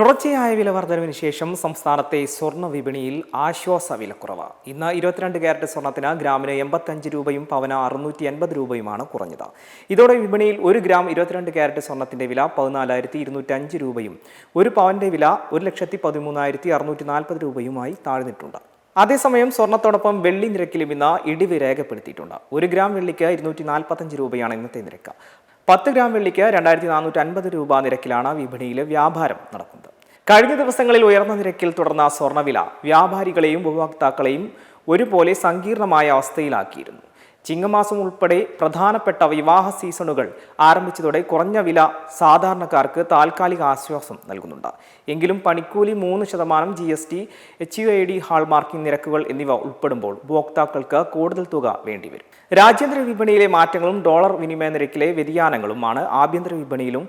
തുടർച്ചയായ വില വർധനവിന് ശേഷം സംസ്ഥാനത്തെ സ്വർണ്ണ വിപണിയിൽ ആശ്വാസ വിലക്കുറവ്. ഇന്ന് 22 ക്യാരറ്റ് സ്വർണ്ണത്തിന് ഗ്രാമിന് 85 രൂപയും പവന് 680 രൂപയുമാണ് കുറഞ്ഞത്. ഇതോടെ വിപണിയിൽ 1 ഗ്രാം 22 ക്യാരറ്റ് സ്വർണ്ണത്തിന്റെ വില 14,205 രൂപയും 1 പവന്റെ വില 1,13,640 രൂപയുമായി താഴ്ന്നിട്ടുണ്ട്. അതേസമയം സ്വർണ്ണത്തോടൊപ്പം വെള്ളി നിരക്കിലും ഇന്ന് ഇടിവ് രേഖപ്പെടുത്തിയിട്ടുണ്ട്. 1 ഗ്രാം വെള്ളിക്ക് 245 രൂപയാണ് ഇന്നത്തെ നിരക്ക്. 10 ഗ്രാം വെള്ളിക്ക് 2,450 രൂപ നിരക്കിലാണ് വിപണിയിൽ വ്യാപാരം നടക്കുന്നത്. കഴിഞ്ഞ ദിവസങ്ങളിൽ ഉയർന്ന നിരക്കിൽ തുടർന്ന സ്വർണ്ണവില വ്യാപാരികളെയും ഉപഭോക്താക്കളെയും ഒരുപോലെ സങ്കീർണമായ അവസ്ഥയിലാക്കിയിരുന്നു. ചിങ്ങമാസം ഉൾപ്പെടെ പ്രധാനപ്പെട്ട വിവാഹ സീസണുകൾ ആരംഭിച്ചതോടെ കുറഞ്ഞ വില സാധാരണക്കാർക്ക് താൽക്കാലിക ആശ്വാസം നൽകുന്നുണ്ട്. എങ്കിലും പണിക്കൂലി 3%, GST, HUID, ഹാൾമാർക്കിംഗ് നിരക്കുകൾ എന്നിവ ഉൾപ്പെടുമ്പോൾ ഉപഭോക്താക്കൾക്ക് കൂടുതൽ തുക വേണ്ടിവരും. രാജ്യാന്തര വിപണിയിലെ മാറ്റങ്ങളും ഡോളർ വിനിമയ നിരക്കിലെ വ്യതിയാനങ്ങളുമാണ് ആഭ്യന്തര വിപണിയിലും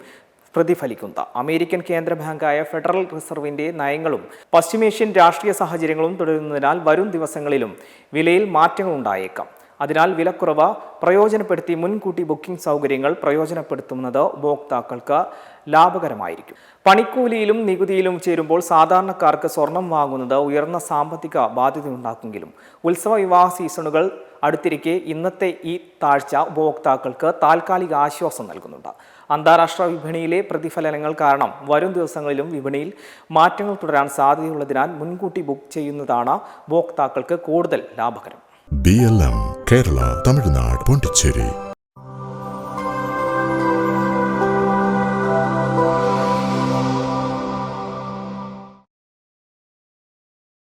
പ്രതിഫലിക്കുന്നത്. അമേരിക്കൻ കേന്ദ്ര ബാങ്കായ ഫെഡറൽ റിസർവിന്റെ നയങ്ങളും പശ്ചിമേഷ്യൻ രാഷ്ട്രീയ സാഹചര്യങ്ങളും തുടരുന്നതിനാൽ വരും ദിവസങ്ങളിലും വിലയിൽ മാറ്റങ്ങൾ ഉണ്ടായേക്കാം. അതിനാൽ വിലക്കുറവ് പ്രയോജനപ്പെടുത്തി മുൻകൂട്ടി ബുക്കിംഗ് സൗകര്യങ്ങൾ പ്രയോജനപ്പെടുത്തുന്നത് ഉപഭോക്താക്കൾക്ക് ലാഭകരമായിരിക്കും. പണിക്കൂലിയിലും നികുതിയിലും ചേരുമ്പോൾ സാധാരണക്കാർക്ക് സ്വർണം വാങ്ങുന്നത് ഉയർന്ന സാമ്പത്തിക ബാധ്യതയുണ്ടാക്കുമെങ്കിലും ഉത്സവ വിവാഹ സീസണുകൾ അടുത്തിരിക്കെ ഇന്നത്തെ ഈ താഴ്ച ഉപഭോക്താക്കൾക്ക് താൽക്കാലിക ആശ്വാസം നൽകുന്നുണ്ട്. അന്താരാഷ്ട്ര വിപണിയിലെ പ്രതിഫലനങ്ങൾ കാരണം വരും ദിവസങ്ങളിലും വിപണിയിൽ മാറ്റങ്ങൾ തുടരാൻ സാധ്യതയുള്ളതിനാൽ മുൻകൂട്ടി ബുക്ക് ചെയ്യുന്നതാണ് ഉപഭോക്താക്കൾക്ക് കൂടുതൽ ലാഭകരം. BLM, Kerala, Tamil Nadu, Pondicherry.